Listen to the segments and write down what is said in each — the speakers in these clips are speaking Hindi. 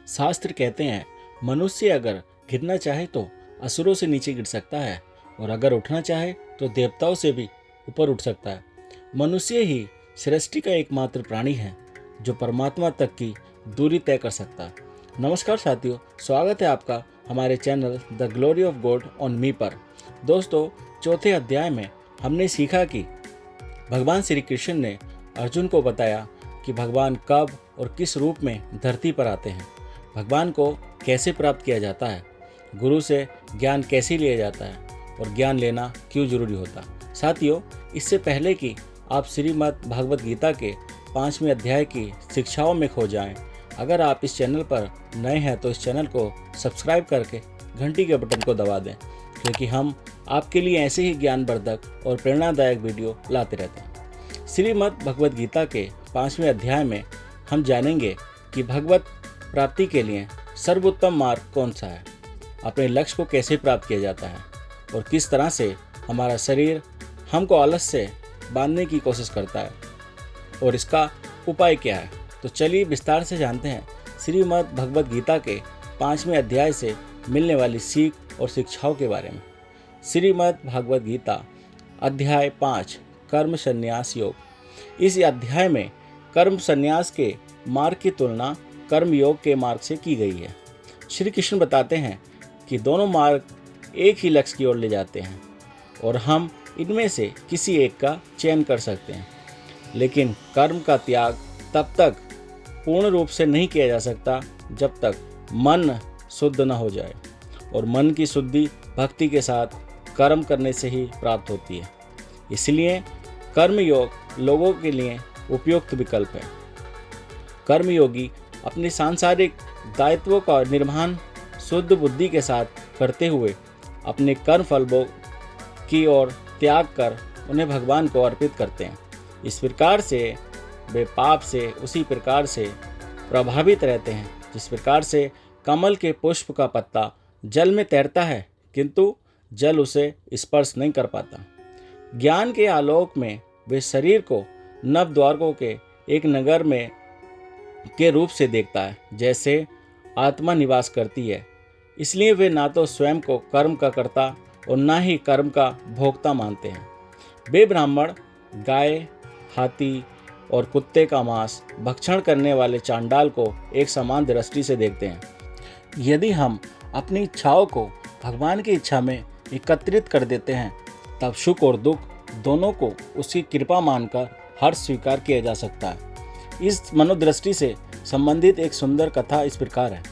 शास्त्र कहते हैं मनुष्य अगर गिरना चाहे तो असुरों से नीचे गिर सकता है और अगर उठना चाहे तो देवताओं से भी ऊपर उठ सकता है। मनुष्य ही सृष्टि का एकमात्र प्राणी है जो परमात्मा तक की दूरी तय कर सकता है। नमस्कार साथियों, स्वागत है आपका हमारे channel the glory of God on me पर। दोस्तों, चौथे अध्याय में हमने सीखा कि भगवान श्री कृष्ण ने अर्जुन को बताया कि भगवान कब और किस रूप में धरती पर आते हैं, भगवान को कैसे प्राप्त किया जाता है, गुरु से ज्ञान कैसे लिया जाता है और ज्ञान लेना क्यों जरूरी होता। साथियों, इससे पहले कि आप श्रीमद् भागवत गीता के 5वें अध्याय की शिक्षाओं में खो जाएं, अगर आप इस चैनल पर नए हैं तो इस चैनल को सब्सक्राइब करके घंटी के बटन को दबा दें, क्योंकि हम आपके लिए ऐसे ही ज्ञानवर्धक और प्रेरणादायक वीडियो लाते रहते हैं। श्रीमद् भगवत गीता के 5वें अध्याय में हम जानेंगे कि भगवत प्राप्ति के लिए सर्वोत्तम मार्ग कौन सा है, अपने लक्ष्य को कैसे प्राप्त किया जाता है और किस तरह से हमारा शरीर हमको आलस से बांधने की कोशिश करता है और इसका उपाय क्या है। तो चलिए विस्तार से जानते हैं श्रीमद् भगवत गीता के 5वें अध्याय से मिलने वाली सीख और शिक्षाओं के बारे में। श्रीमद् भागवत गीता अध्याय 5 कर्म संन्यास योग। इस अध्याय में कर्म संन्यास के मार्ग की तुलना कर्म योग के मार्ग से की गई है। श्री कृष्ण बताते हैं कि दोनों मार्ग एक ही लक्ष्य की ओर ले जाते हैं और हम इनमें से किसी एक का चयन कर सकते हैं, लेकिन कर्म का त्याग तब तक पूर्ण रूप से नहीं किया जा सकता जब तक मन शुद्ध न हो जाए, और मन की शुद्धि भक्ति के साथ कर्म करने से ही प्राप्त होती है। इसलिए कर्मयोग लोगों के लिए उपयुक्त विकल्प है। कर्मयोगी अपने सांसारिक दायित्वों का निर्वहन शुद्ध बुद्धि के साथ करते हुए अपने कर्म फलों की ओर त्याग कर उन्हें भगवान को अर्पित करते हैं। इस प्रकार से वे पाप से उसी प्रकार से प्रभावित रहते हैं जिस प्रकार से कमल के पुष्प का पत्ता जल में तैरता है किंतु जल उसे स्पर्श नहीं कर पाता। ज्ञान के आलोक में वे शरीर को नव द्वारकों के एक नगर में के रूप से देखता है जैसे आत्मा निवास करती है। इसलिए वे ना तो स्वयं को कर्म का कर्ता और ना ही कर्म का भोक्ता मानते हैं। वे ब्राह्मण गाय, हाथी और कुत्ते का मांस भक्षण करने वाले चांडाल को एक समान दृष्टि से देखते हैं। यदि हम अपनी इच्छाओं को भगवान की इच्छा में एकत्रित कर देते हैं तब सुख और दुख दोनों को उसकी कृपा मानकर हर्ष स्वीकार किया जा सकता है। इस मनोदृष्टि से संबंधित एक सुंदर कथा इस प्रकार है।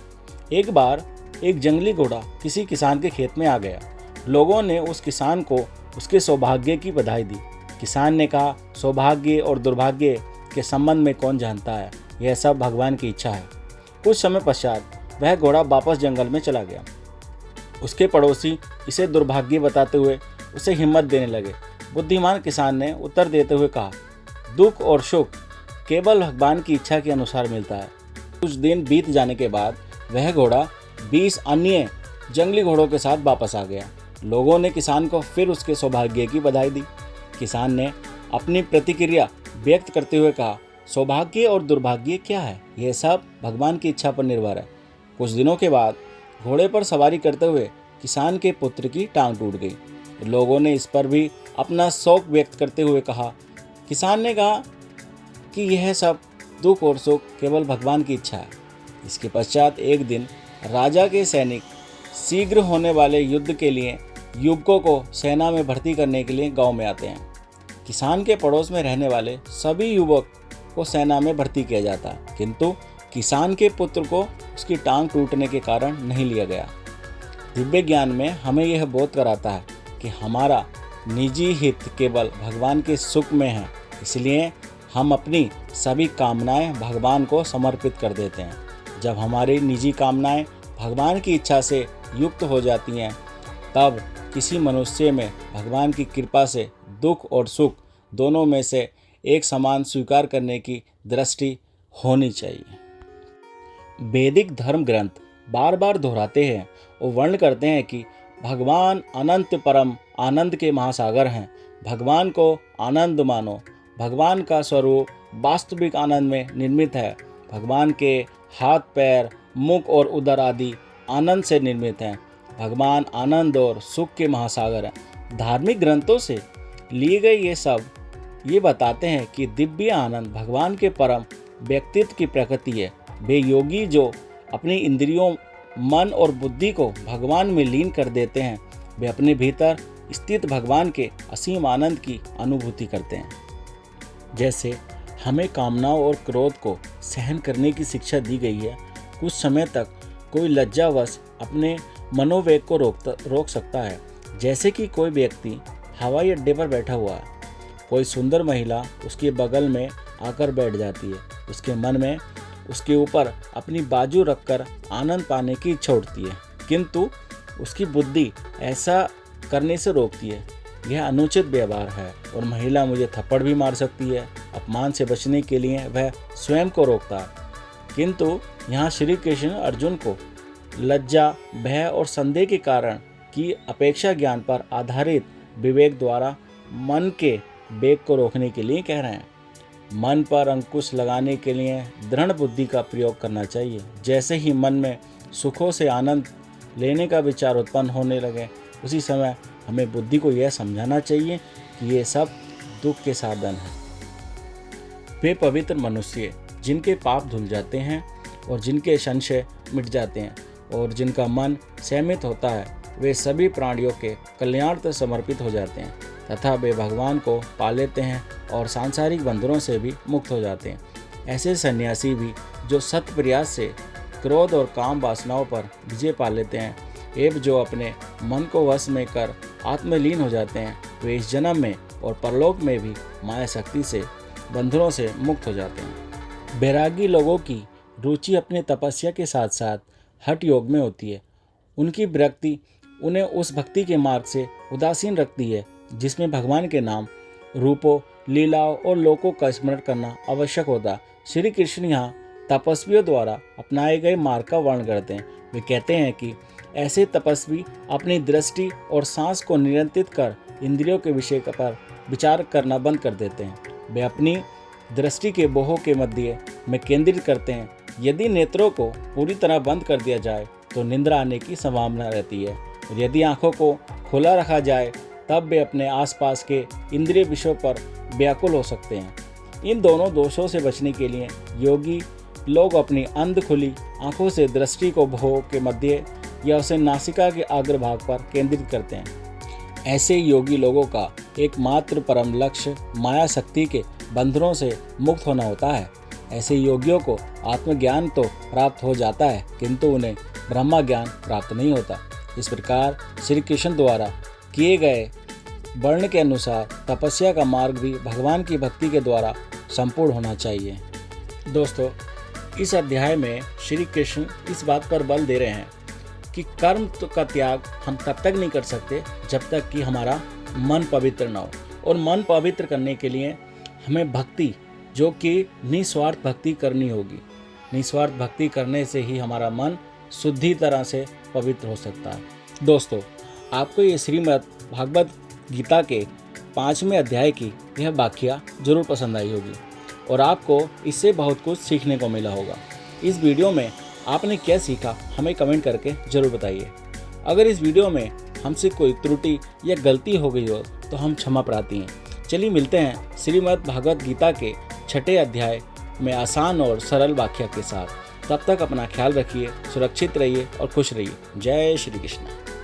एक बार एक जंगली घोड़ा किसी किसान के खेत में आ गया। लोगों ने उस किसान को उसके सौभाग्य की बधाई दी। किसान ने कहा, सौभाग्य और दुर्भाग्य के संबंध में कौन जानता है, यह सब भगवान की इच्छा है। कुछ समय पश्चात वह घोड़ा वापस जंगल में चला गया। उसके पड़ोसी इसे दुर्भाग्य बताते हुए उसे हिम्मत देने लगे। बुद्धिमान किसान ने उत्तर देते हुए कहा, दुख और सुख केवल भगवान की इच्छा के अनुसार मिलता है। कुछ दिन बीत जाने के बाद वह घोड़ा 20 अन्य जंगली घोड़ों के साथ वापस आ गया। लोगों ने किसान को फिर उसके सौभाग्य की बधाई दी। किसान ने अपनी प्रतिक्रिया व्यक्त करते हुए कहा, सौभाग्य और दुर्भाग्य क्या है, यह सब भगवान की इच्छा पर निर्भर है। कुछ दिनों के बाद घोड़े पर सवारी करते हुए किसान के पुत्र की टांग टूट गई। लोगों ने इस पर भी अपना शौक व्यक्त करते हुए कहा। किसान ने कहा कि यह सब दुख और सुख केवल भगवान की इच्छा है। इसके पश्चात एक दिन राजा के सैनिक शीघ्र होने वाले युद्ध के लिए युवकों को सेना में भर्ती करने के लिए गांव में आते हैं। किसान के पड़ोस में रहने वाले सभी युवक को सेना में भर्ती किया जाता है, किंतु किसान के पुत्र को उसकी टांग टूटने के कारण नहीं लिया गया। दिव्य ज्ञान में हमें यह बोध कराता है कि हमारा निजी हित केवल भगवान के सुख में है। इसलिए हम अपनी सभी कामनाएं भगवान को समर्पित कर देते हैं। जब हमारी निजी कामनाएं भगवान की इच्छा से युक्त हो जाती हैं तब किसी मनुष्य में भगवान की कृपा से दुख और सुख दोनों में से एक समान स्वीकार करने की दृष्टि होनी चाहिए। वैदिक धर्म ग्रंथ बार बार दोहराते हैं और वर्ण करते हैं कि भगवान अनंत परम आनंद के महासागर हैं। भगवान को आनंद मानो। भगवान का स्वरूप वास्तविक आनंद में निर्मित है। भगवान के हाथ पैर मुख और उदर आदि आनंद से निर्मित हैं। भगवान आनंद और सुख के महासागर हैं। धार्मिक ग्रंथों से लिए गए ये बताते हैं कि दिव्य आनंद भगवान के परम व्यक्तित्व की प्रकृति है। वे योगी जो अपनी इंद्रियों, मन और बुद्धि को भगवान में लीन कर देते हैं, वे अपने भीतर स्थित भगवान के असीम आनंद की अनुभूति करते हैं। जैसे हमें कामनाओं और क्रोध को सहन करने की शिक्षा दी गई है, कुछ समय तक कोई लज्जावश अपने मनोवेग को रोक सकता है। जैसे कि कोई व्यक्ति हवाई अड्डे पर बैठा हुआ है, कोई सुंदर महिला उसके बगल में आकर बैठ जाती है, उसके मन में उसके ऊपर अपनी बाजू रखकर आनंद पाने की इच्छा उठती है, किंतु उसकी बुद्धि ऐसा करने से रोकती है। यह अनुचित व्यवहार है और महिला मुझे थप्पड़ भी मार सकती है। अपमान से बचने के लिए वह स्वयं को रोकता है, किंतु यहाँ श्री कृष्ण अर्जुन को लज्जा, भय और संदेह के कारण की अपेक्षा ज्ञान पर आधारित विवेक द्वारा मन के वेग को रोकने के लिए कह रहे हैं। मन पर अंकुश लगाने के लिए दृढ़ बुद्धि का प्रयोग करना चाहिए। जैसे ही मन में सुखों से आनंद लेने का विचार उत्पन्न होने लगे, उसी समय हमें बुद्धि को यह समझाना चाहिए कि ये सब दुख के साधन हैं। वे पवित्र मनुष्य जिनके पाप धुल जाते हैं और जिनके संशय मिट जाते हैं और जिनका मन संयमित होता है, वे सभी प्राणियों के कल्याणार्थ समर्पित हो जाते हैं तथा वे भगवान को पा लेते हैं और सांसारिक बंधनों से भी मुक्त हो जाते हैं। ऐसे सन्यासी भी जो सत प्रयास से क्रोध और काम वासनाओं पर विजय पा लेते हैं एवं जो अपने मन को वश में कर आत्मलीन हो जाते हैं, वे इस जन्म में और परलोक में भी माया शक्ति से बंधनों से मुक्त हो जाते हैं। बैरागी लोगों की रुचि अपने तपस्या के साथ साथ हठ योग में होती है। उनकी विरक्ति उन्हें उस भक्ति के मार्ग से उदासीन रखती है जिसमें भगवान के नाम, रूपों, लीलाओं और लोकों का स्मरण करना आवश्यक होता। श्री कृष्ण यहाँ तपस्वियों द्वारा अपनाए गए मार्ग का वर्णन करते हैं। वे कहते हैं कि ऐसे तपस्वी अपनी दृष्टि और सांस को नियंत्रित कर इंद्रियों के विषय पर विचार करना बंद कर देते हैं। वे अपनी दृष्टि के बोहों के मध्य में केंद्रित करते हैं। यदि नेत्रों को पूरी तरह बंद कर दिया जाए तो निंद्रा आने की संभावना रहती है, और यदि आंखों को खुला रखा जाए तब वे अपने आसपास के इंद्रिय विषयों पर व्याकुल हो सकते हैं। इन दोनों दोषों से बचने के लिए योगी लोग अपनी अंध खुली आंखों से दृष्टि को भों के मध्य या उसे नासिका के अग्रभाग पर केंद्रित करते हैं। ऐसे योगी लोगों का एकमात्र परम लक्ष्य माया शक्ति के बंधनों से मुक्त होना होता है। ऐसे योगियों को आत्मज्ञान तो प्राप्त हो जाता है, किंतु उन्हें ब्रह्म ज्ञान प्राप्त नहीं होता। इस प्रकार श्री कृष्ण द्वारा किए गए वर्ण के अनुसार तपस्या का मार्ग भी भगवान की भक्ति के द्वारा संपूर्ण होना चाहिए। दोस्तों, इस अध्याय में श्री कृष्ण इस बात पर बल दे रहे हैं कि कर्म का त्याग हम तब तक नहीं कर सकते जब तक कि हमारा मन पवित्र न हो, और मन पवित्र करने के लिए हमें भक्ति, जो कि निस्वार्थ भक्ति करनी होगी। निस्वार्थ भक्ति करने से ही हमारा मन शुद्धि तरह से पवित्र हो सकता है। दोस्तों, आपको ये श्रीमद् भागवत गीता के 5वें अध्याय की यह वाक्या जरूर पसंद आई होगी और आपको इससे बहुत कुछ सीखने को मिला होगा। इस वीडियो में आपने क्या सीखा हमें कमेंट करके ज़रूर बताइए। अगर इस वीडियो में हमसे कोई त्रुटि या गलती हो गई हो तो हम क्षमा प्रार्थी हैं। चलिए मिलते हैं श्रीमद् भागवत गीता के 6ठे अध्याय में आसान और सरल वाक्य के साथ। तब तक अपना ख्याल रखिए, सुरक्षित रहिए और खुश रहिए। जय श्री कृष्ण।